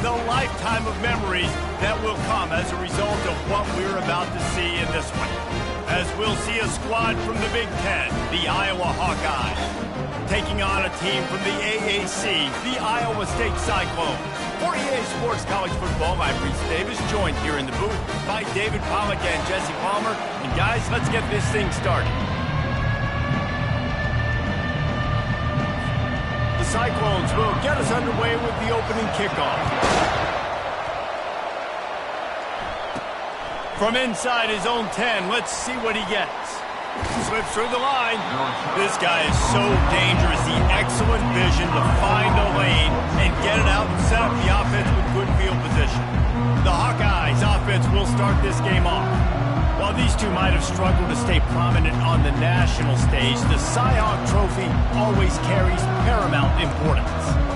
a lifetime of memories that will come as a result of what we're about to see in this one. As we'll see a squad from the Big Ten, the Iowa Hawkeyes, taking on a team from the AAC, the Iowa State Cyclones. For EA Sports College Football, I'm Reese Davis, joined here in the booth by David Pollack and Jesse Palmer. And guys, let's get this thing started. The Cyclones will get us underway with the opening kickoff. From inside his own 10, let's see what he gets. Slips through the line. This guy is so dangerous. The excellent vision to find a lane and get it out and set up the offense with good field position. The Hawkeyes offense will start this game off. While these two might have struggled to stay prominent on the national stage, the Cy-Hawk Trophy always carries paramount importance.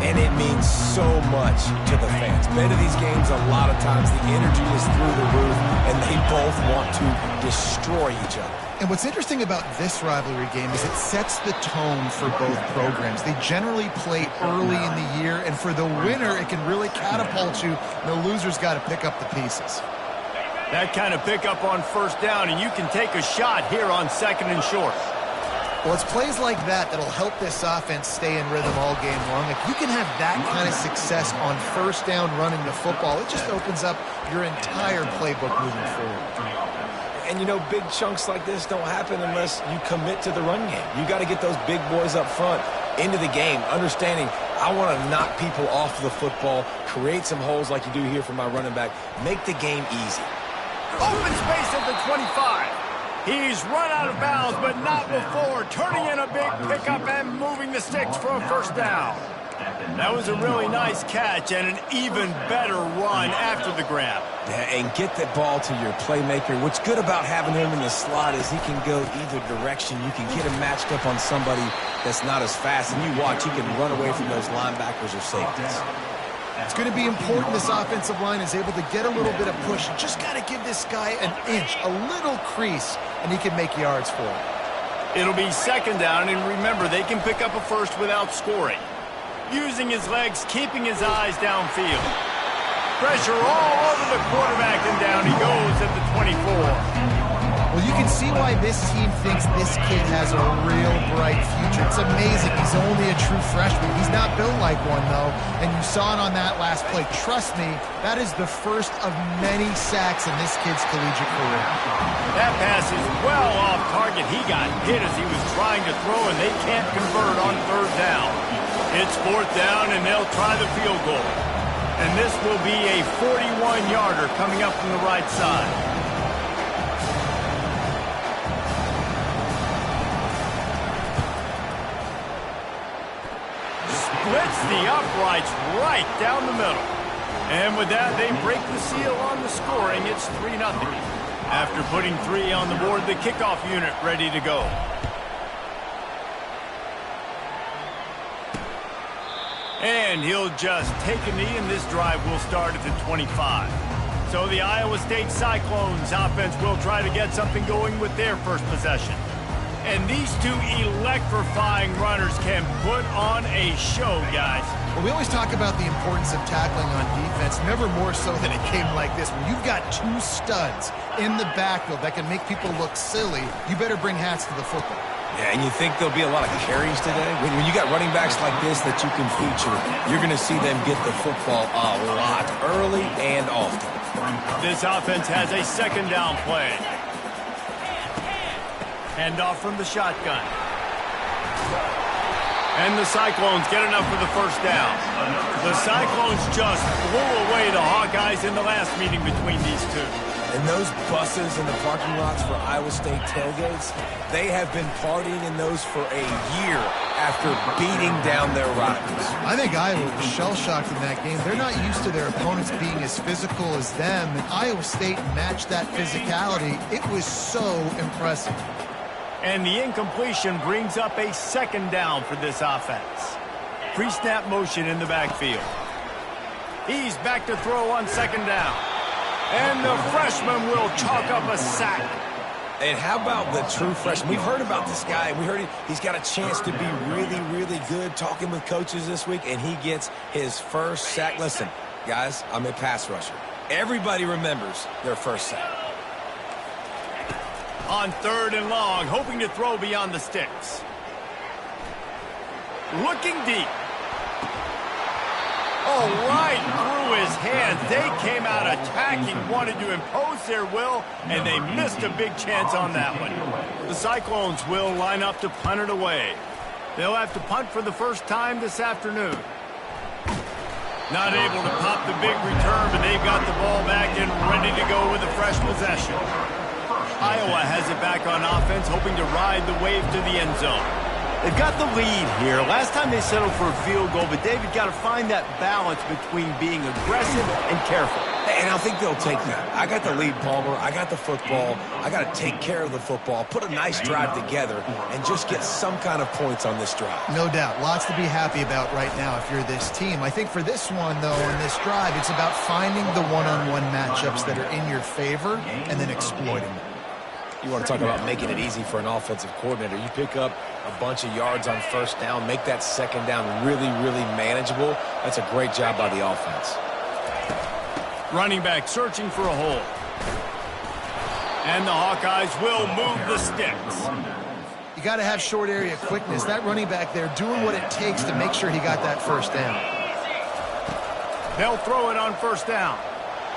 And it means so much to the fans. Men of these games, a lot of times, the energy is through the roof, and they both want to destroy each other. And what's interesting about this rivalry game is it sets the tone for both programs. They generally play early in the year, and for the winner, it can really catapult you. The loser's got to pick up the pieces. That kind of pickup on first down, and you can take a shot here on second and short. Well, it's plays like that that'll help this offense stay in rhythm all game long. If you can have that kind of success on first down running the football, it just opens up your entire playbook moving forward. And, you know, big chunks like this don't happen unless you commit to the run game. You got to get those big boys up front into the game, understanding I want to knock people off the football, create some holes like you do here for my running back, make the game easy. Open space at the 25. He's run out of bounds, but not before turning in a big pickup and moving the sticks for a first down. That was a really nice catch and an even better run after the grab. Yeah, and get the ball to your playmaker. What's good about having him in the slot is he can go either direction. You can get him matched up on somebody that's not as fast, and you watch, he can run away from those linebackers or safeties. It's going to be important this offensive line is able to get a little bit of push. You just got to give this guy an inch, a little crease, and he can make yards for it. It'll be second down, and remember, they can pick up a first without scoring. Using his legs, keeping his eyes downfield. Pressure all over the quarterback, and down he goes at the 24. Well, you can see why this team thinks this kid has a real bright future. It's amazing. He's only a true freshman. He's not built like one, though, and you saw it on that last play. Trust me, that is the first of many sacks in this kid's collegiate career. That pass is well off target. He got hit as he was trying to throw, and they can't convert on third down. It's fourth down, and they'll try the field goal. And this will be a 41-yarder coming up from the right side. Splits the uprights right down the middle. And with that, they break the seal on the scoring. It's 3-0. After putting 3 on the board, the kickoff unit ready to go. And he'll just take a knee, and this drive will start at the 25. So the Iowa State Cyclones offense will try to get something going with their first possession. And these two electrifying runners can put on a show, guys. Well, we always talk about the importance of tackling on defense, never more so than a game like this. When you've got two studs in the backfield that can make people look silly, you better bring hats to the football. Yeah, and you think there'll be a lot of carries today? When you got running backs like this that you can feature, you're going to see them get the football a lot, early and often. This offense has a second down play. Handoff from the shotgun. And the Cyclones get enough for the first down. The Cyclones just blew away the Hawkeyes in the last meeting between these two. And those buses in the parking lots for Iowa State tailgates, they have been partying in those for a year after beating down their rivals. I think Iowa was shell-shocked in that game. They're not used to their opponents being as physical as them, and Iowa State matched that physicality. It was so impressive. And the incompletion brings up a second down for this offense. Pre-snap motion in the backfield. He's back to throw on second down. And the freshman will chalk up a sack. And how about the true freshman? We've heard about this guy. We heard he's got a chance to be really, really good. Talking with coaches this week, and he gets his first sack. Listen, Guys, I'm a pass rusher. Everybody remembers their first sack. On 3rd and long, hoping to throw beyond the sticks. Looking deep. Oh, right through his hands. They came out attacking, wanted to impose their will, and they missed a big chance on that one. The Cyclones will line up to punt it away. They'll have to punt for the first time this afternoon. Not able to pop the big return, but they've got the ball back and ready to go with a fresh possession. Iowa has it back on offense, hoping to ride the wave to the end zone. They've got the lead here. Last time they settled for a field goal, but David got to find that balance between being aggressive and careful. And I think they'll take that. I got the lead, Palmer. I got the football. I got to take care of the football, put a nice drive together, and just get some kind of points on this drive. No doubt. Lots to be happy about right now if you're this team. I think for this one, though, on this drive, it's about finding the one-on-one matchups that are in your favor and then exploiting them. You want to talk about making it easy for an offensive coordinator. You pick up a bunch of yards on first down, make that second down really, really manageable. That's a great job by the offense. Running back searching for a hole. And the Hawkeyes will move the sticks. You got to have short area quickness. That running back there doing what it takes to make sure he got that first down. They'll throw it on first down.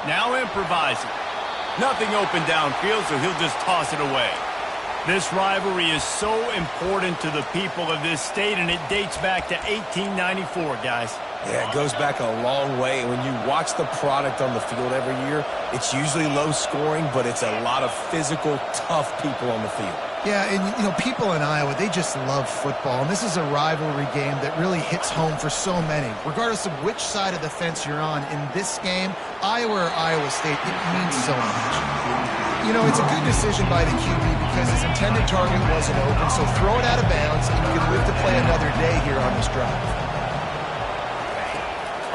Now improvising. Nothing open downfield, so he'll just toss it away. This rivalry is so important to the people of this state, and it dates back to 1894, guys. Yeah, it goes back a long way. And when you watch the product on the field every year, it's usually low scoring, but it's a lot of physical, tough people on the field. Yeah, and, you know, people in Iowa, they just love football. And this is a rivalry game that really hits home for so many. Regardless of which side of the fence you're on, in this game, Iowa or Iowa State, it means so much. You know, it's a good decision by the QB because his intended target wasn't open, so throw it out of bounds, and you can live to play another day here on this drive.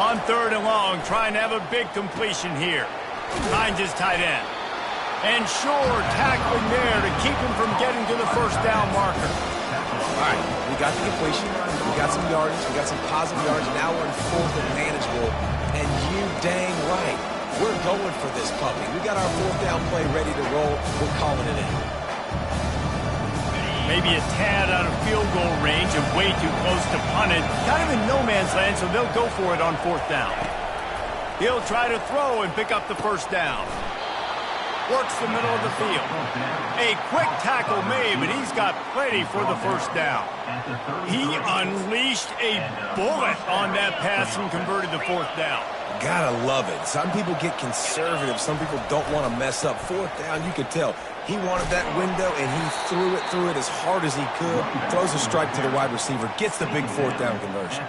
On 3rd and long, trying to have a big completion here. Finds his tight end. And Shore tackling there to keep him from getting to the first down marker. All right, we got the completion. We got some yardage. We got some positive yards. Now we're in 4th and manageable. And you dang right, we're going for this puppy. We got our 4th down play ready to roll. We're calling it in. Maybe a tad out of field goal range and way too close to punt it. Kind of in no man's land, so they'll go for it on 4th down. He'll try to throw and pick up the first down. Works the middle of the field. A quick tackle made, but he's got plenty for the first down. He unleashed a bullet on that pass and converted the 4th down. Gotta love it. Some people get conservative. Some people don't want to mess up. 4th down, you could tell. He wanted that window, and he threw it as hard as he could. Throws a strike to the wide receiver. Gets the big 4th down conversion.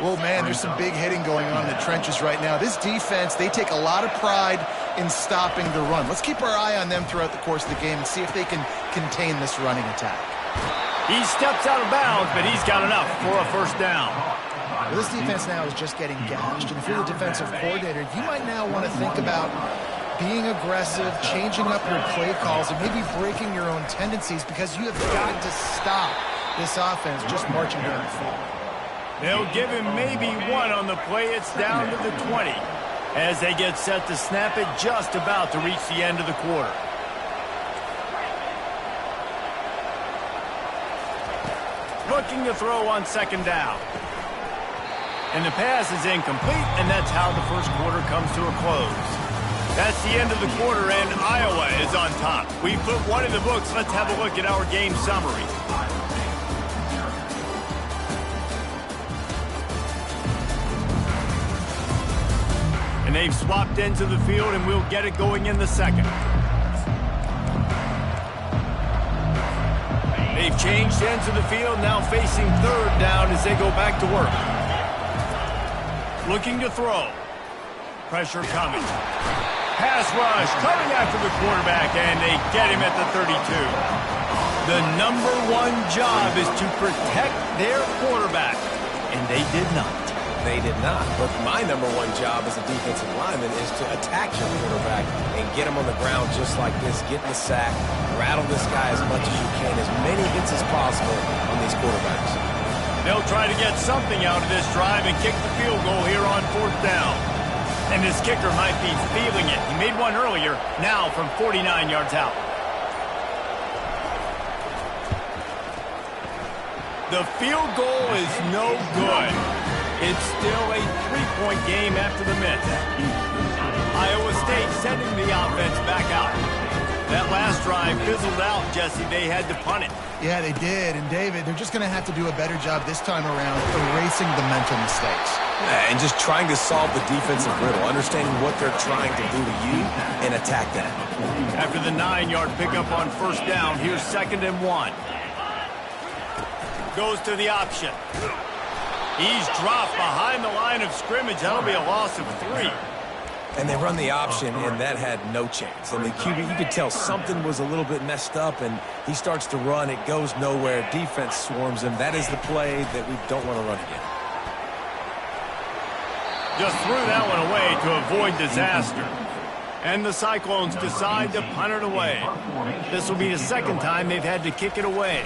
Well, man, there's some big hitting going on in the trenches right now. This defense, they take a lot of pride in stopping the run. Let's keep our eye on them throughout the course of the game and see if they can contain this running attack. He steps out of bounds, but he's got enough for a first down. Well, this defense now is just getting gashed, and if you're the defensive coordinator, you might now want to think about being aggressive, changing up your play calls, and maybe breaking your own tendencies because you have got to stop this offense just marching down the field. They'll give him maybe one on the play. It's down to the 20 as they get set to snap it, just about to reach the end of the quarter. Looking to throw on 2nd down. And the pass is incomplete, and that's how the first quarter comes to a close. That's the end of the quarter, and Iowa is on top. We put one in the books. Let's have a look at our game summary. And they've swapped into the field, and we'll get it going in the second. They've changed ends of the field, now facing 3rd down as they go back to work. Looking to throw. Pressure coming. Pass rush, coming after the quarterback, and they get him at the 32. The #1 job is to protect their quarterback, and they did not. They did not. But my #1 job as a defensive lineman is to attack your quarterback and get him on the ground just like this, get in the sack, rattle this guy as much as you can, as many hits as possible on these quarterbacks. They'll try to get something out of this drive and kick the field goal here on 4th down. And this kicker might be feeling it. He made one earlier, now from 49 yards out. The field goal is no good. It's still a 3-point game after the miss. Iowa State sending the offense back out. That last drive fizzled out, Jesse. They had to punt it. Yeah, they did. And, David, they're just going to have to do a better job this time around erasing the mental mistakes. Yeah, and just trying to solve the defensive riddle, understanding what they're trying to do to you and attack that. After the 9-yard pickup on 1st down, here's 2nd and 1. Goes to the option. He's dropped behind the line of scrimmage. That'll be a loss of 3. And they run the option, and that had no chance. I mean, QB, you could tell something was a little bit messed up, and he starts to run. It goes nowhere. Defense swarms him. That is the play that we don't want to run again. Just threw that one away to avoid disaster. And the Cyclones decide to punt it away. This will be the 2nd time they've had to kick it away.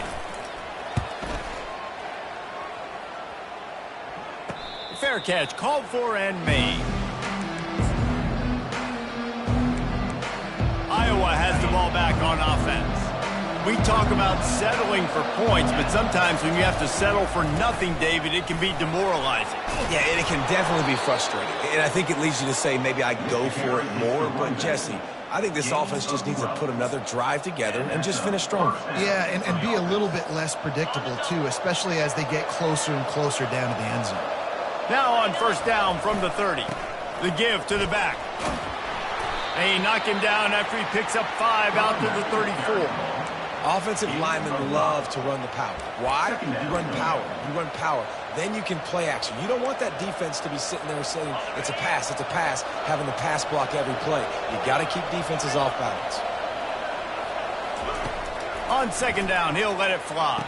Fair catch, called for and made. Iowa has the ball back on offense. We talk about settling for points, but sometimes when you have to settle for nothing, David, it can be demoralizing. Yeah, and it can definitely be frustrating. And I think it leads you to say maybe I go for it more. But, Jesse, I think this offense just needs to put another drive together and just finish stronger. Yeah, and be a little bit less predictable, too, especially as they get closer and closer down to the end zone. Now on 1st down from the 30. The give to the back. They knock him down after he picks up 5 out to the 34. Offensive linemen love to run the power. Why? You run power. You run power. Then you can play action. You don't want that defense to be sitting there saying, it's a pass, having to pass block every play. You got to keep defenses off balance. On 2nd down, he'll let it fly.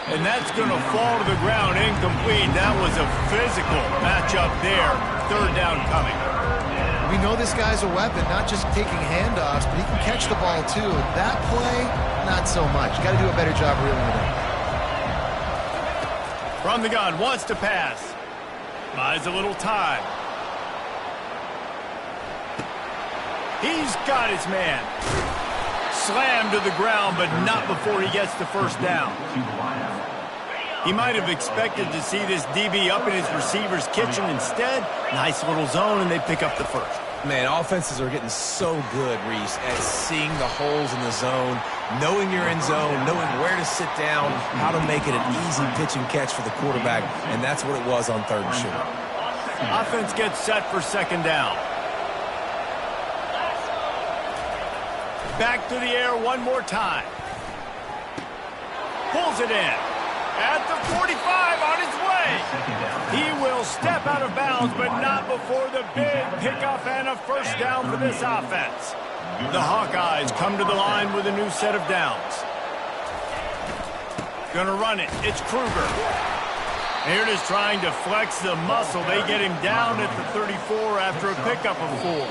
And that's going to fall to the ground incomplete. That was a physical matchup there. 3rd down coming. We know this guy's a weapon, not just taking handoffs, but he can catch the ball, too. That play, not so much. Got to do a better job reeling it in. From the gun, wants to pass. Buys a little time. He's got his man. Slammed to the ground, but not before he gets to 1st down. He might have expected to see this DB up in his receiver's kitchen. Instead, nice little zone, and they pick up the 1st. Man, offenses are getting so good, Reese, at seeing the holes in the zone, knowing you're in zone, knowing where to sit down, how to make it an easy pitch and catch for the quarterback, and that's what it was on 3rd and short. Offense gets set for 2nd down. Back to the air one more time. Pulls it in. At the 45 on his way. He will step out of bounds, but not before the big pickup and a 1st down for this offense. The Hawkeyes come to the line with a new set of downs. Gonna run it. It's Kruger. Here it is trying to flex the muscle. They get him down at the 34 after a pickup of 4.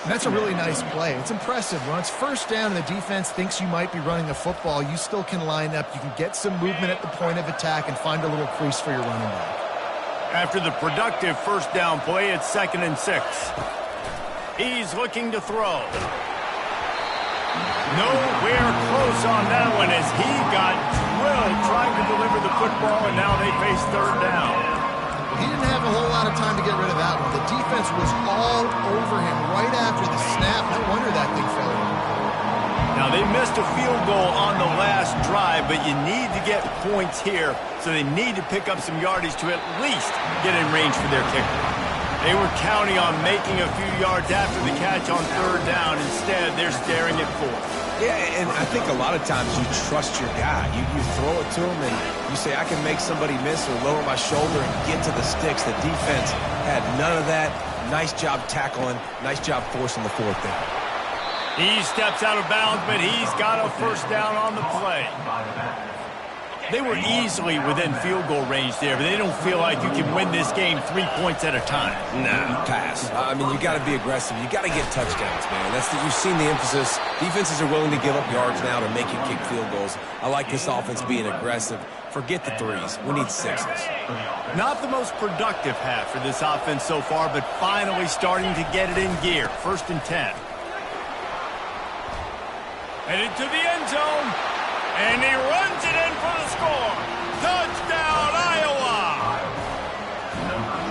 And that's a really nice play. It's impressive. When it's 1st down and the defense thinks you might be running the football, you still can line up. You can get some movement at the point of attack and find a little crease for your running back. After the productive 1st down play, it's 2nd and 6. He's looking to throw. Nowhere close on that one as he got drilled trying to deliver the football, and now they face 3rd down. He didn't have a whole lot of time to get rid of that one. The defense was all over him right after the snap. No wonder that thing fell in. Now, they missed a field goal on the last drive, but you need to get points here, so they need to pick up some yardage to at least get in range for their kicker. They were counting on making a few yards after the catch on 3rd down. Instead, they're staring at 4th. Yeah, and I think a lot of times you trust your guy. You throw it to him, and you say, I can make somebody miss or lower my shoulder and get to the sticks. The defense had none of that. Nice job tackling. Nice job forcing the 4th down. He steps out of bounds, but he's got a 1st down on the play. They were easily within field goal range there, but they don't feel like you can win this game 3 points at a time. Nah, pass. I mean, you got to be aggressive. You got to get touchdowns, man. You've seen the emphasis. Defenses are willing to give up yards now to make you kick field goals. I like this offense being aggressive. Forget the threes. We need sixes. Not the most productive half for this offense so far, but finally starting to get it in gear. 1st and 10. Headed to the end zone. And he runs it in for the score. Touchdown, Iowa!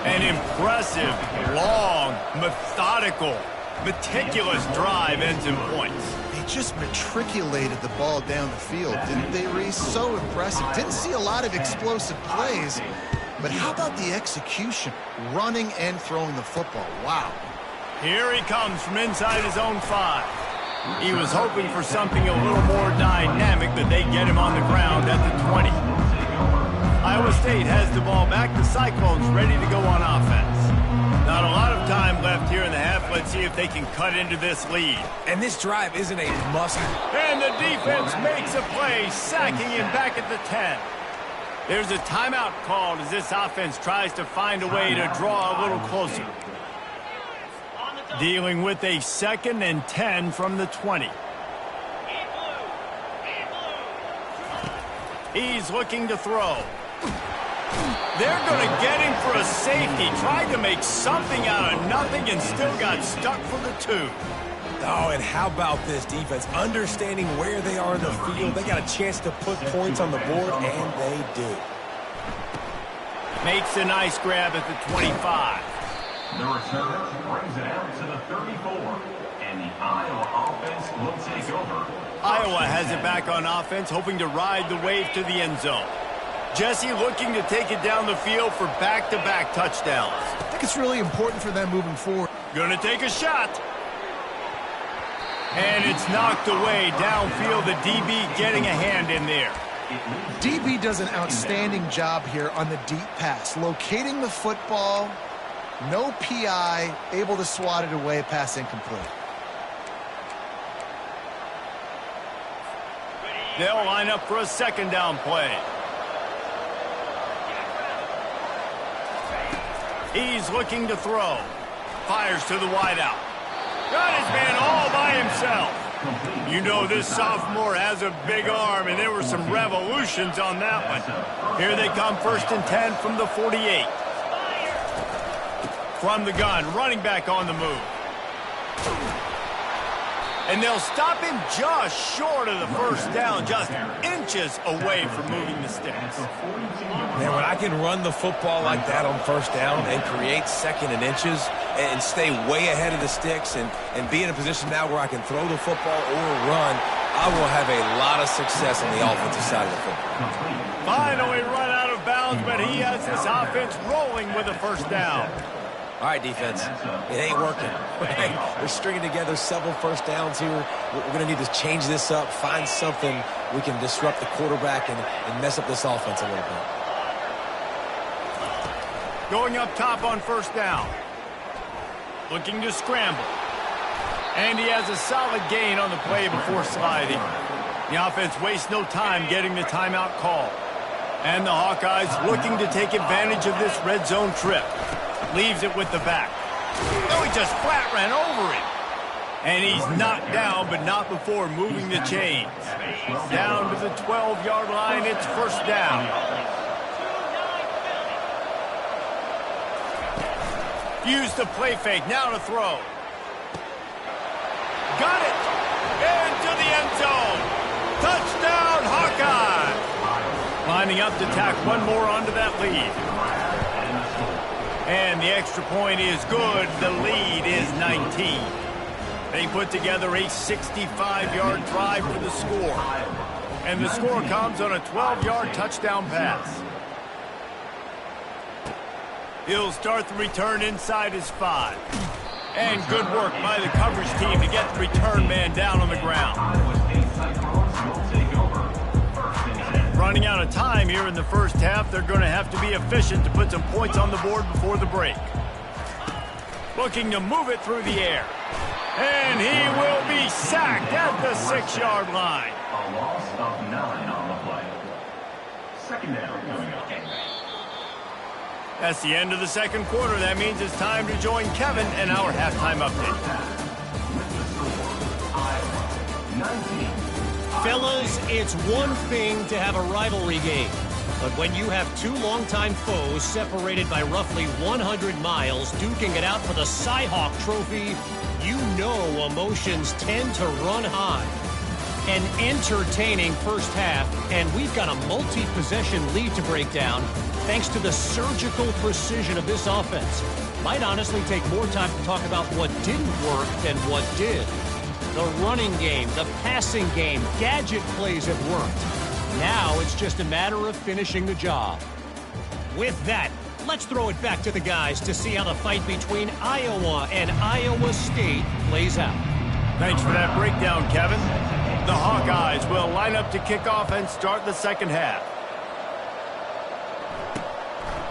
An impressive, long, methodical, meticulous drive ends in points. They just matriculated the ball down the field, didn't they, Reese? So impressive. Didn't see a lot of explosive plays, but how about the execution? Running and throwing the football. Wow. Here he comes from inside his own 5. He was hoping for something a little more dynamic, but they get him on the ground at the 20. Iowa State has the ball back. The Cyclones ready to go on offense. Not a lot of time left here in the half. Let's see if they can cut into this lead. And this drive isn't a must. And the defense makes a play, sacking him back at the 10. There's a timeout called as this offense tries to find a way to draw a little closer. Dealing with a 2nd and 10 from the 20. He's looking to throw. They're going to get him for a safety. Tried to make something out of nothing and still got stuck for the 2. Oh, and how about this defense? Understanding where they are in the field. They got a chance to put points on the board, and they do. Makes a nice grab at the 25. The return brings it out to the 34, and the Iowa offense will take over. Iowa has it back on offense, hoping to ride the wave to the end zone. Jesse looking to take it down the field for back-to-back touchdowns. I think it's really important for them moving forward. Gonna take a shot. And it's knocked away downfield. The DB getting a hand in there. DB does an outstanding job here on the deep pass, locating the football. No PI, able to swat it away, pass incomplete. They'll line up for a 2nd down play. He's looking to throw. Fires to the wideout. Got his man all by himself. You know this sophomore has a big arm, and there were some revolutions on that one. Here they come, 1st and 10 from the 48. From the gun, running back on the move. And they'll stop him just short of the 1st down, just inches away from moving the sticks. Man, when I can run the football like that on 1st down and create 2nd and inches and stay way ahead of the sticks and be in a position now where I can throw the football or run, I will have a lot of success on the offensive side of the football. Finally run out of bounds, but he has this offense rolling with a 1st down. All right, defense, it ain't working. Right? We're stringing together several 1st downs here. We're going to need to change this up, find something we can disrupt the quarterback and mess up this offense a little bit. Going up top on 1st down. Looking to scramble. And he has a solid gain on the play before sliding. The offense wastes no time getting the timeout call. And the Hawkeyes looking to take advantage of this red zone trip. Leaves it with the back. No, he just flat ran over him. And he's knocked down, but not before moving the chains. Down to the 12-yard line, it's 1st down. Use the play fake, now to throw. Got it! Into the end zone! Touchdown, Hawkeye! Lining up to tack one more onto that lead. And the extra point is good. The lead is 19. They put together a 65-yard drive for the score. And the score comes on a 12-yard touchdown pass. He'll start the return inside his 5. And good work by the coverage team to get the return man down on the ground. Running out of time here in the 1st half. They're going to have to be efficient to put some points on the board before the break. Looking to move it through the air. And he will be sacked at the 6-yard line. A loss of 9 on the play. second down coming up. That's the end of the second quarter. That means it's time to join Kevin in our halftime update. Fellas, it's one thing to have a rivalry game, but when you have two longtime foes separated by roughly 100 miles duking it out for the Cy-Hawk Trophy, you know emotions tend to run high. An entertaining first half, and we've got a multi-possession lead to break down thanks to the surgical precision of this offense. Might honestly take more time to talk about what didn't work than what did. The running game, the passing game, gadget plays have worked. Now it's just a matter of finishing the job. With that, let's throw it back to the guys to see how the fight between Iowa and Iowa State plays out. Thanks for that breakdown, Kevin. The Hawkeyes will line up to kick off and start the second half.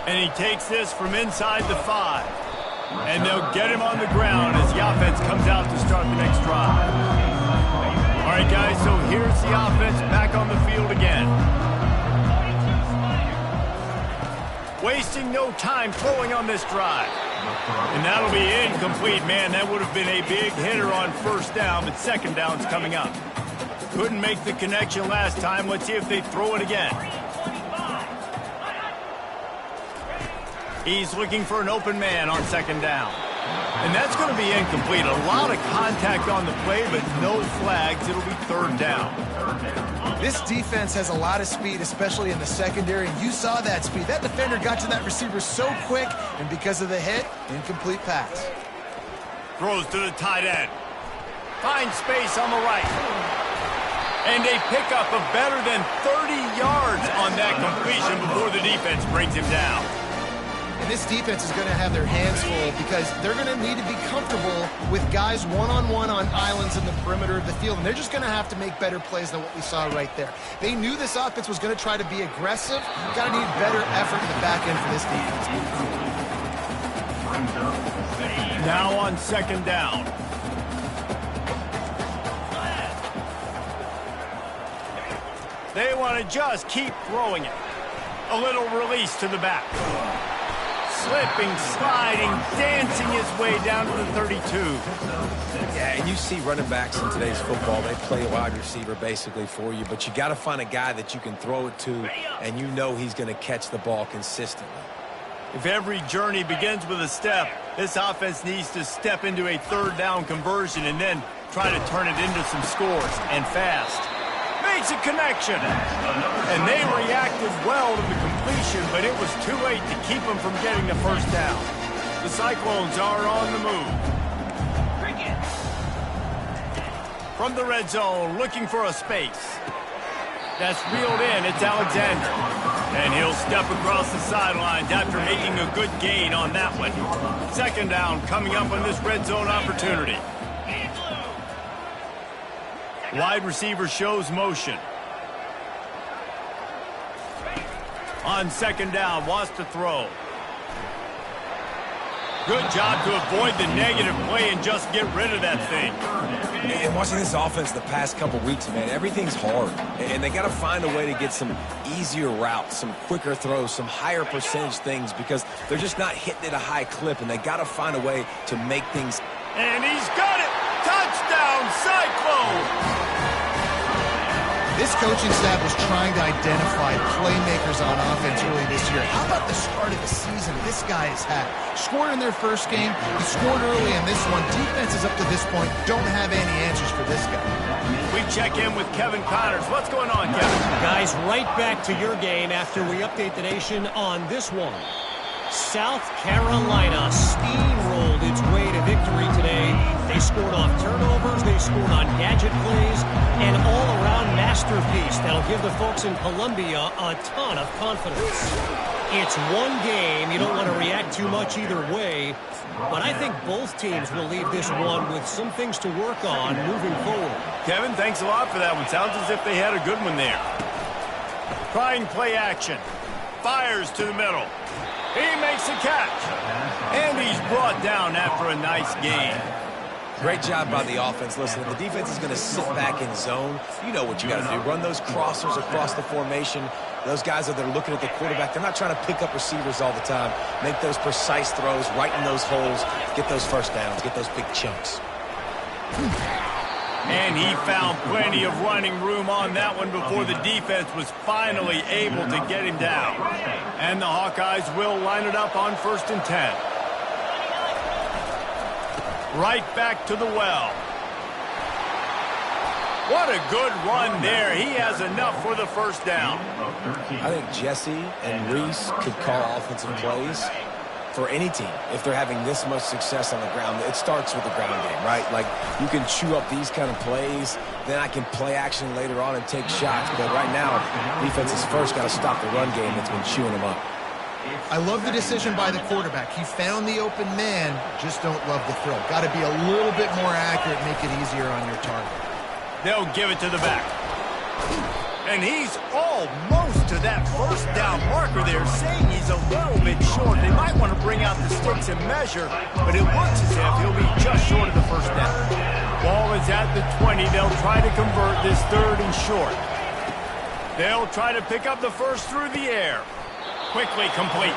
And he takes this from inside the 5. And they'll get him on the ground as the offense comes out to start the next drive. All right, guys, so here's the offense back on the field again. Wasting no time throwing on this drive. And that'll be incomplete. Man, that would have been a big hitter on first down, but second down's coming up. Couldn't make the connection last time. Let's see if they throw it again. He's looking for an open man on second down. And that's going to be incomplete. A lot of contact on the play, but no flags. It'll be third down. This defense has a lot of speed, especially in the secondary, and you saw that speed. That defender got to that receiver so quick, and because of the hit, incomplete pass. Throws to the tight end. Finds space on the right. And a pickup of better than 30 yards on that completion before the defense brings him down. And this defense is going to have their hands full because they're going to need to be comfortable with guys one-on-one on islands in the perimeter of the field. And they're just going to have to make better plays than what we saw right there. They knew this offense was going to try to be aggressive. Got to need better effort in the back end for this defense. Now on second down. They want to just keep throwing it. A little release to the back. Slipping, sliding, dancing his way down to the 32. Yeah, and you see running backs in today's football, they play wide receiver basically for you, but you got to find a guy that you can throw it to, and you know he's going to catch the ball consistently. If every journey begins with a step, this offense needs to step into a third down conversion and then try to turn it into some scores, and fast. Makes a connection. And they reacted well to the completion, but it was too late to keep them from getting the first down. The Cyclones are on the move. From the red zone, looking for a space. That's reeled in. It's Alexander. And he'll step across the sidelines after making a good gain on that one. Second down coming up on this red zone opportunity. Wide receiver shows motion. On second down, wants to throw. Good job to avoid the negative play and just get rid of that thing. And watching this offense the past couple weeks, man, everything's hard. And they got to find a way to get some easier routes, some quicker throws, some higher percentage things because they're just not hitting at a high clip, and they got to find a way to make things. And he's got it! Touchdown, Cyclones! This coaching staff was trying to identify playmakers on offense early this year. How about the start of the season this guy has had? Scored in their first game. He scored early in this one. Defenses up to this point don't have any answers for this guy. We check in with Kevin Connors. What's going on, Kevin? Guys, right back to your game after we update the nation on this one. South Carolina steamrolled its way to victory today. They scored off turnovers, they scored on gadget plays, an all-around masterpiece that'll give the folks in Columbia a ton of confidence. It's one game, you don't want to react too much either way, but I think both teams will leave this one with some things to work on moving forward. Kevin, thanks a lot for that one. Sounds as if they had a good one there. Trying play action. Fires to the middle. He makes a catch. And he's brought down after a nice gain. Great job by the offense. Listen, if the defense is going to sit back in zone, you know what you got to do. Run those crossers across the formation. Those guys are there looking at the quarterback. They're not trying to pick up receivers all the time. Make those precise throws right in those holes. Get those first downs. Get those big chunks. And he found plenty of running room on that one before the defense was finally able to get him down. And the Hawkeyes will line it up on 1st and 10. Right back to the well. What a good run there. He has enough for the first down. I think Jesse and Reese could call offensive plays for any team. If they're having this much success on the ground, it starts with the ground game, right? Like, you can chew up these kind of plays, then I can play action later on and take shots. But right now, defense is first got to stop the run game that's been chewing them up. I love the decision by the quarterback. He found the open man, just don't love the throw. Got to be a little bit more accurate, make it easier on your target. They'll give it to the back. And he's almost to that first down marker there, saying he's a little bit short. They might want to bring out the sticks and measure, but it looks as if he'll be just short of the first down. Ball is at the 20. They'll try to convert this 3rd and short. They'll try to pick up the first through the air. Quickly complete.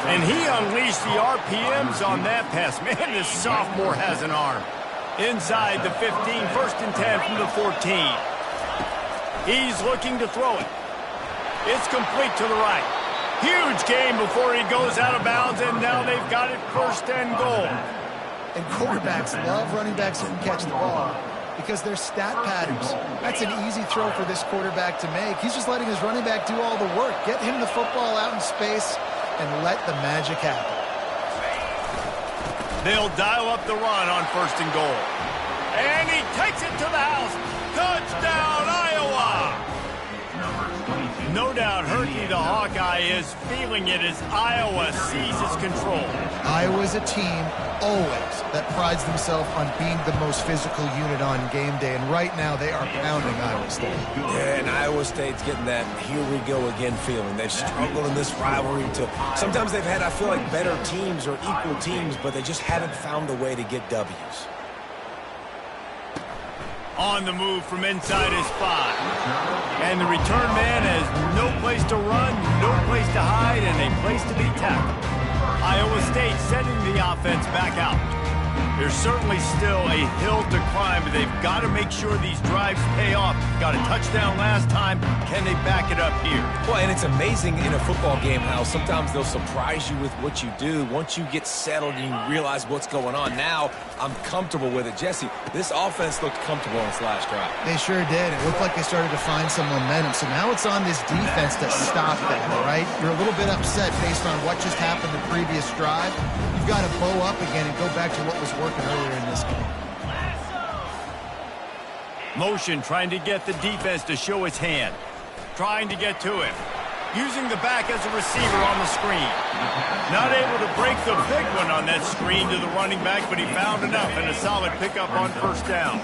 And he unleashed the RPMs on that pass. Man, this sophomore has an arm. Inside the 15, 1st and 10 from the 14. He's looking to throw it. It's complete to the right. Huge gain before he goes out of bounds, and now they've got it 1st and goal. And quarterbacks love running backs who can catch the ball because they're stat patterns. That's an easy throw for this quarterback to make. He's just letting his running back do all the work. Get him the football out in space and let the magic happen. They'll dial up the run on 1st and goal. And he takes it to the house. Touchdown, Iowa! No doubt Herky the Hawkeye is feeling it as Iowa seizes control. Iowa's a team always that prides themselves on being the most physical unit on game day, and right now they are pounding Iowa State. Yeah, and Iowa State's getting that here we go again feeling. They've struggled in this rivalry to sometimes they've had, I feel like, better teams or equal teams, but they just haven't found a way to get W's. On the move from inside his 5. And the return man has no place to run, no place to hide, and a place to be tackled. Iowa State sending the offense back out. There's certainly still a hill to climb, but they've got to make sure these drives pay off. Got a touchdown last time. Can they back it up here? Well, and it's amazing in a football game how sometimes they'll surprise you with what you do. Once you get settled and you realize what's going on, now I'm comfortable with it. Jesse, this offense looked comfortable in its last drive. They sure did. It looked like they started to find some momentum. So now it's on this defense to stop that, all right? You're a little bit upset based on what just happened the previous drive. You've got to bow up again and go back to what was working earlier in this game. Motion trying to get the defense to show its hand. Trying to get to him. Using the back as a receiver on the screen. Not able to break the big one on that screen to the running back, but he found enough and a solid pickup on 1st down.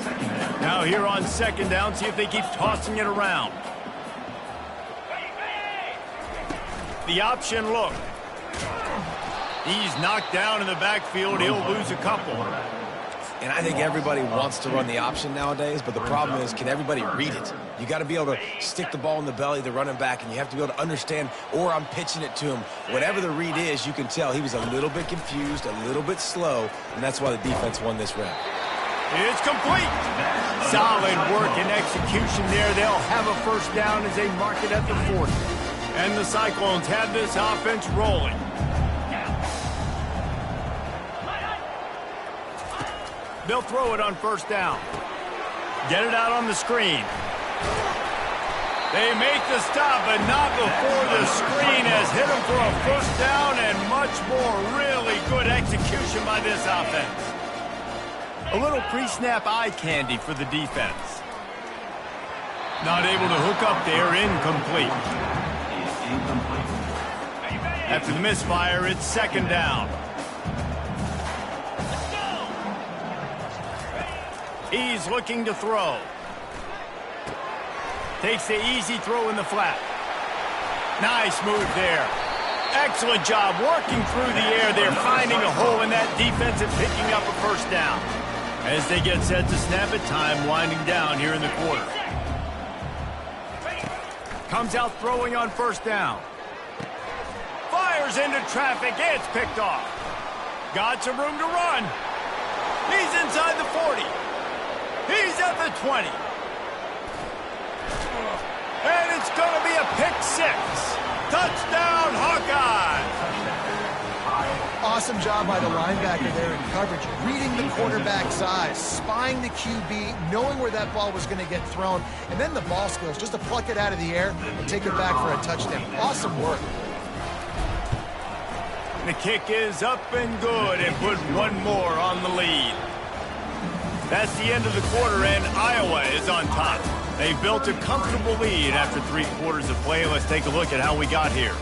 Now here on 2nd down, see if they keep tossing it around. The option look. He's knocked down in the backfield. He'll lose a couple. And I think everybody wants to run the option nowadays, but the problem is, can everybody read it? You got to be able to stick the ball in the belly of the running back, and you have to be able to understand, or I'm pitching it to him. Whatever the read is, you can tell he was a little bit confused, a little bit slow, and that's why the defense won this round. It's complete. Solid work and execution there. They'll have a 1st down as they mark it at the 40. And the Cyclones have this offense rolling. They'll throw it on 1st down. Get it out on the screen. They make the stop, but not before the screen has hit them for a 1st down and much more. Really good execution by this offense. A little pre-snap eye candy for the defense. Not able to hook up there, incomplete. After the misfire, it's 2nd down. He's looking to throw. Takes the easy throw in the flat. Nice move there. Excellent job working through the air there, finding a hole in that defense and picking up a 1st down. As they get set to snap it, time winding down here in the quarter. Comes out throwing on first down. Fires into traffic. It's picked off. Got some room to run. He's inside the 40. He's at the 20. And it's going to be a pick six. Touchdown, Hawkeye. Awesome job by the linebacker there in coverage, reading the quarterback's eyes, spying the QB, knowing where that ball was going to get thrown, and then the ball skills, just to pluck it out of the air and take it back for a touchdown. Awesome work. The kick is up and good, and put one more on the lead. That's the end of the quarter, and Iowa is on top. They've built a comfortable lead after 3 quarters of play. Let's take a look at how we got here.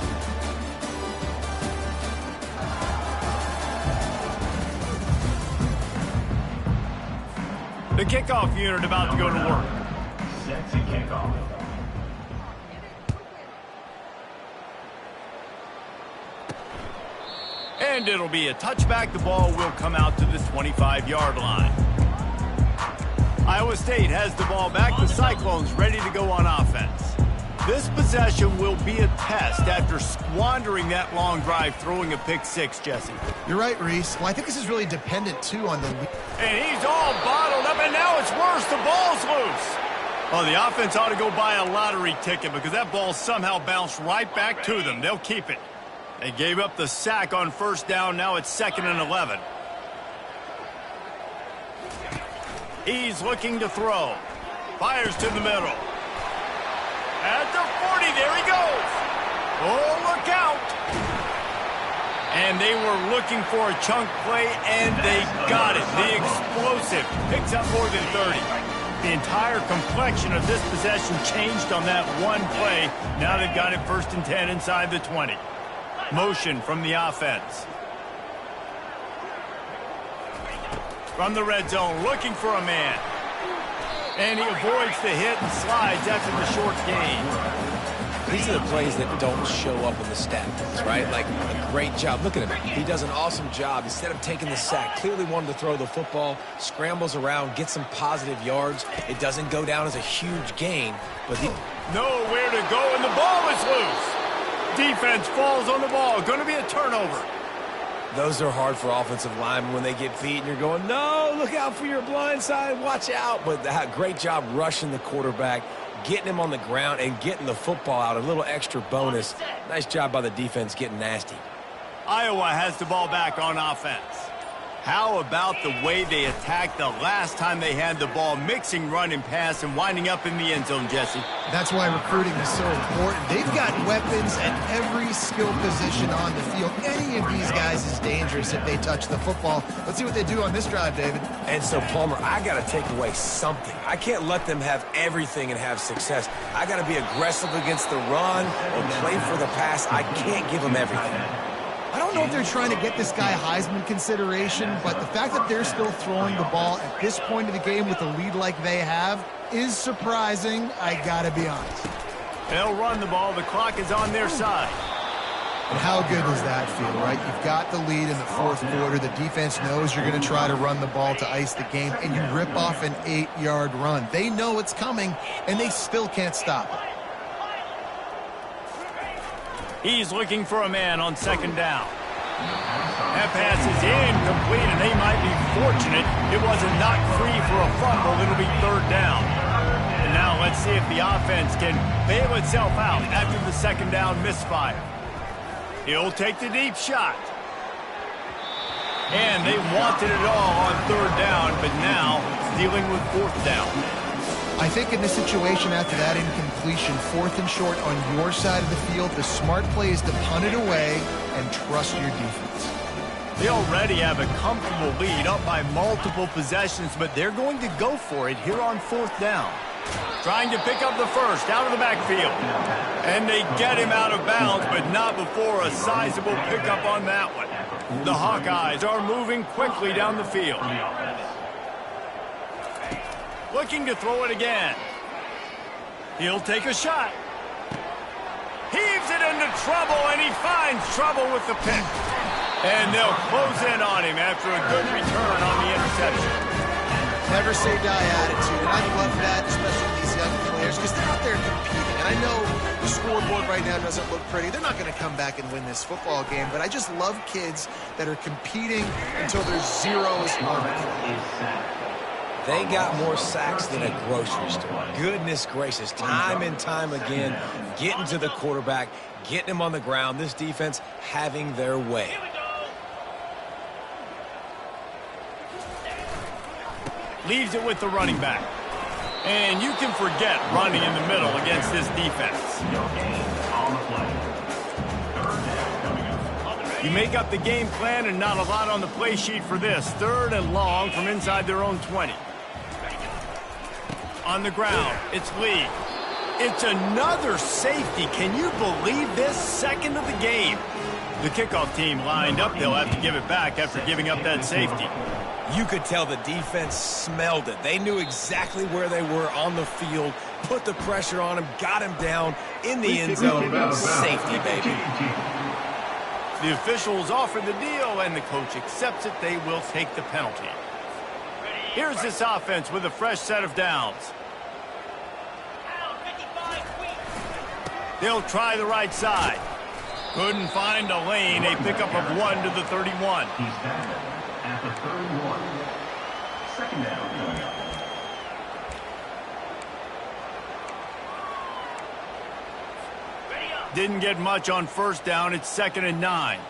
The kickoff unit about to go to work. Set to kickoff. And it'll be a touchback. The ball will come out to the 25-yard line. Iowa State has the ball back. The Cyclones ready to go on offense. This possession will be a test after squandering that long drive, throwing a pick six, Jesse. You're right, Reese. Well, I think this is really dependent, too, on the lead. And he's all bottled up, and now it's worse. The ball's loose. Oh, the offense ought to go buy a lottery ticket because that ball somehow bounced right back to them. They'll keep it. They gave up the sack on first down. Now it's 2nd and 11. He's looking to throw. Fires to the middle. At the 40, there he goes. Oh, look out. And they were looking for a chunk play, and they got it. The explosive picks up more than 30. The entire complexion of this possession changed on that one play. Now they've got it 1st and 10 inside the 20. Motion from the offense. From the red zone, looking for a man. And he avoids the hit and slides after the short gain. These are the plays that don't show up in the stats, right? Like a great job. Look at him. He does an awesome job. Instead of taking the sack, clearly wanted to throw the football, scrambles around, gets some positive yards. It doesn't go down as a huge gain, but nowhere to go, and the ball is loose. Defense falls on the ball. Going to be a turnover. Those are hard for offensive linemen when they get beat and you're going, no, look out for your blind side, watch out. But great job rushing the quarterback, getting him on the ground and getting the football out, a little extra bonus. Nice job by the defense getting nasty. Iowa has the ball back on offense. How about the way they attacked the last time they had the ball, mixing run and pass and winding up in the end zone, Jesse? That's why recruiting is so important. They've got weapons at every skill position on the field. Any of these guys is dangerous if they touch the football. Let's see what they do on this drive, David. And so, Palmer, I got to take away something. I can't let them have everything and have success. I got to be aggressive against the run and play for the pass. I can't give them everything. I don't know if they're trying to get this guy Heisman consideration, but the fact that they're still throwing the ball at this point of the game with a lead like they have is surprising, I gotta be honest. They'll run the ball. The clock is on their side. And how good does that feel, right? You've got the lead in the 4th quarter. The defense knows you're going to try to run the ball to ice the game, and you rip off an 8-yard run. They know it's coming, and they still can't stop it. He's looking for a man on 2nd down. That pass is incomplete, and they might be fortunate it wasn't knocked free for a fumble. It'll be 3rd down. And now let's see if the offense can bail itself out after the 2nd down misfire. He'll take the deep shot. And they wanted it all on 3rd down, but now dealing with 4th down. I think in this situation after that incompletion, 4th and short on your side of the field, the smart play is to punt it away and trust your defense. They already have a comfortable lead up by multiple possessions, but they're going to go for it here on 4th down. Trying to pick up the first out of the backfield. And they get him out of bounds, but not before a sizable pickup on that one. The Hawkeyes are moving quickly down the field. Looking to throw it again. He'll take a shot. Heaves it into trouble, and he finds trouble with the pick. And they'll close in on him after a good return on the interception. Never say die attitude, and I love that, especially these young players, because they're out there competing. And I know The scoreboard right now doesn't look pretty. They're not going to come back and win this football game, but I just love kids that are competing until there's zeros on the clock. They got more sacks than a grocery store. Goodness gracious, time and time again, getting to the quarterback, getting him on the ground. This defense having their way. Leaves it with the running back. And you can forget running in the middle against this defense. You make up the game plan and not a lot on the play sheet for this. 3rd and long from inside their own 20. On the ground, it's Lee. It's another safety. Can you believe this? 2nd of the game. The kickoff team lined up. They'll have to give it back after giving up that safety. You could tell the defense smelled it. They knew exactly where they were on the field, put the pressure on him, got him down in the end zone. Safety, baby. The officials offer the deal, and the coach accepts it. They will take the penalty. Here's this offense with a fresh set of downs. They'll try the right side. Couldn't find a lane. A pickup of 1 to the 31. At the 31. 2nd down coming up. Didn't get much on 1st down. It's 2nd and 9.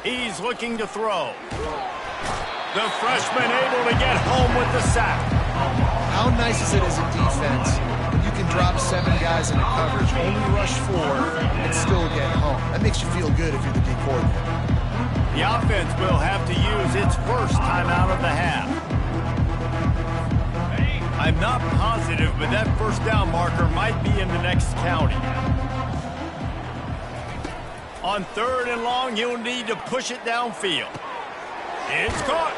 He's looking to throw. The freshman able to get home with the sack. How nice is it as a defense when you can drop 7 guys into coverage, only rush 4, and still get home? That makes you feel good if you're the D coordinator. The offense will have to use its first timeout of the half. I'm not positive, but that 1st down marker might be in the next county. On 3rd and long, he'll need to push it downfield. It's caught.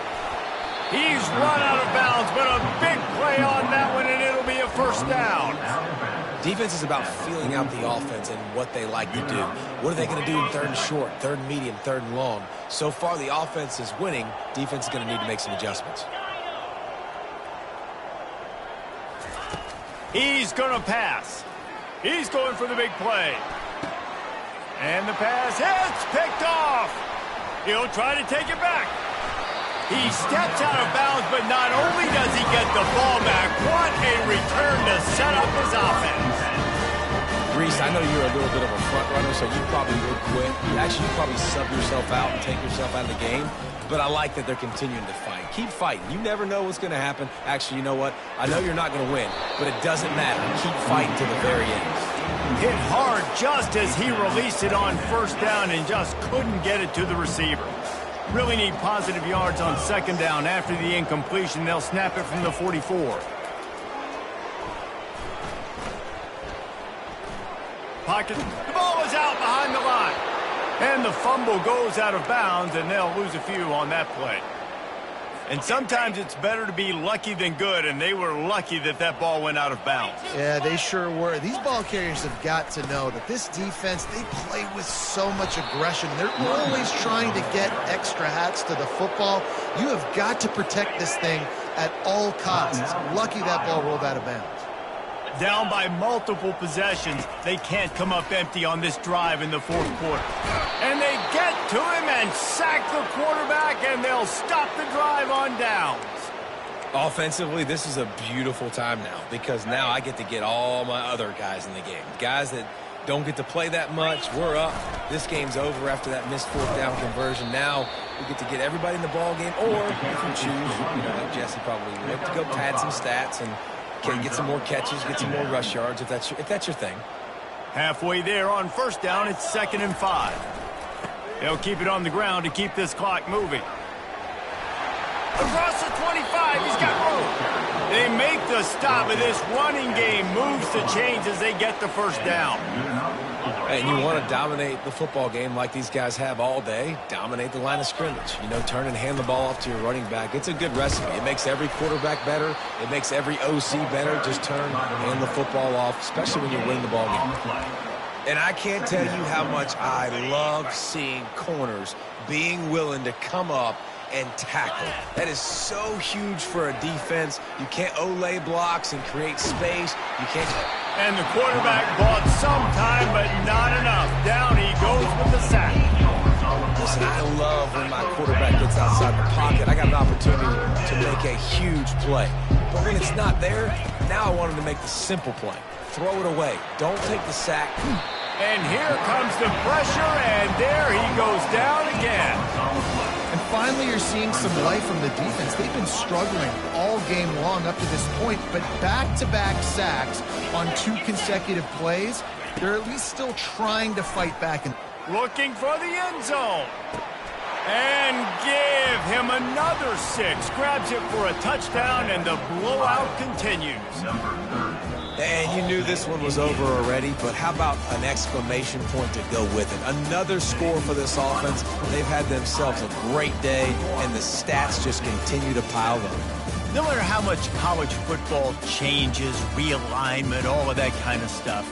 He's run out of bounds, but a big play on that one, and it'll be a 1st down. Defense is about feeling out the offense and what they like to do. What are they going to do in 3rd and short, 3rd and medium, 3rd and long? So far, the offense is winning. Defense is going to need to make some adjustments. He's going to pass. He's going for the big play. And the pass hits, picked off. He'll try to take it back. He steps out of bounds, but not only does he get the ball back, what a return to set up his offense. Reese, I know you're a little bit of a front runner, so you probably would quit. Actually, you probably sub yourself out and take yourself out of the game. But I like that they're continuing to fight. Keep fighting. You never know what's going to happen. Actually, you know what? I know you're not going to win, but it doesn't matter. Keep fighting to the very end. Hit hard just as he released it on 1st down and just couldn't get it to the receiver. Really need positive yards on 2nd down. After the incompletion, they'll snap it from the 44. Pocket. The ball is out behind the line. And the fumble goes out of bounds, and they'll lose a few on that play. And sometimes it's better to be lucky than good, and they were lucky that that ball went out of bounds. Yeah, they sure were. These ball carriers have got to know that this defense, they play with so much aggression. They're always trying to get extra hats to the football. You have got to protect this thing at all costs. Lucky that ball rolled out of bounds. Down by multiple possessions. They can't come up empty on this drive in the 4th quarter. And they get to him and sack the quarterback, and they'll stop the drive on downs. Offensively, this is a beautiful time now because now I get to get all my other guys in the game. Guys that don't get to play that much. We're up. This game's over after that missed 4th down conversion. Now we get to get everybody in the ball game, or if you choose, like Jesse probably would, to go pad some stats and get some more catches, get some more rush yards if that's your thing. Halfway there on 1st down, it's 2nd and 5. They'll keep it on the ground to keep this clock moving. Across the 25, he's got room. They make the stop, and this running game moves the chains as they get the 1st down. And you want to dominate the football game like these guys have all day. Dominate the line of scrimmage. Turn and hand the ball off to your running back. It's a good recipe. It makes every quarterback better. It makes every OC better. Just turn and hand the football off, especially when you win the ball game. And I can't tell you how much I love seeing corners being willing to come up and tackle. That is so huge for a defense. You can't Olay blocks and create space. You can't. And the quarterback bought some time, but not enough. Down he goes with the sack. Listen, I love when my quarterback gets outside the pocket. I got an opportunity to make a huge play. But when it's not there, now I want him to make the simple play. Throw it away. Don't take the sack. And here comes the pressure, and there he goes down again. And finally, you're seeing some life from the defense. They've been struggling all game long up to this point, but back-to-back sacks on 2 consecutive plays, they're at least still trying to fight back. Looking for the end zone. And give him another 6. Grabs it for a touchdown, and the blowout continues. And you knew this one was over already, but how about an exclamation point to go with it? Another score for this offense. They've had themselves a great day, and the stats just continue to pile up. No matter how much college football changes, realignment, all of that kind of stuff,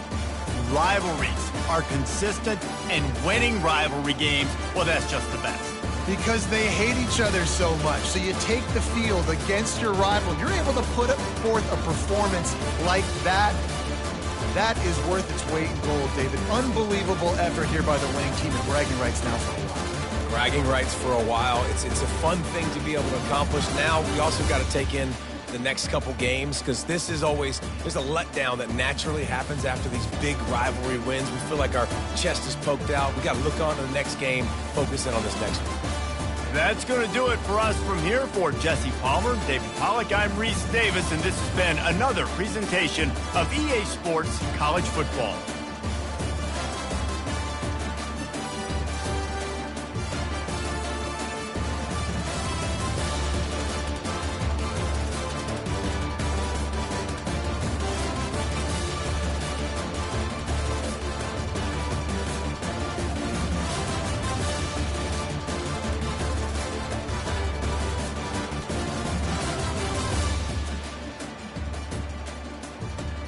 rivalries are consistent, and winning rivalry games, well, that's just the best. Because they hate each other so much. So you take the field against your rival. You're able to put forth a performance like that. That is worth its weight in gold, David. Unbelievable effort here by the winning team, and bragging rights now for a while. Bragging rights for a while. It's a fun thing to be able to accomplish. Now we also got to take in the next couple games, because this is always, there's a letdown that naturally happens after these big rivalry wins. We feel like our chest is poked out. We got to look on to the next game, focus in on this next one. That's going to do it for us from here. For Jesse Palmer, David Pollack, I'm Reese Davis, and this has been another presentation of EA Sports College Football.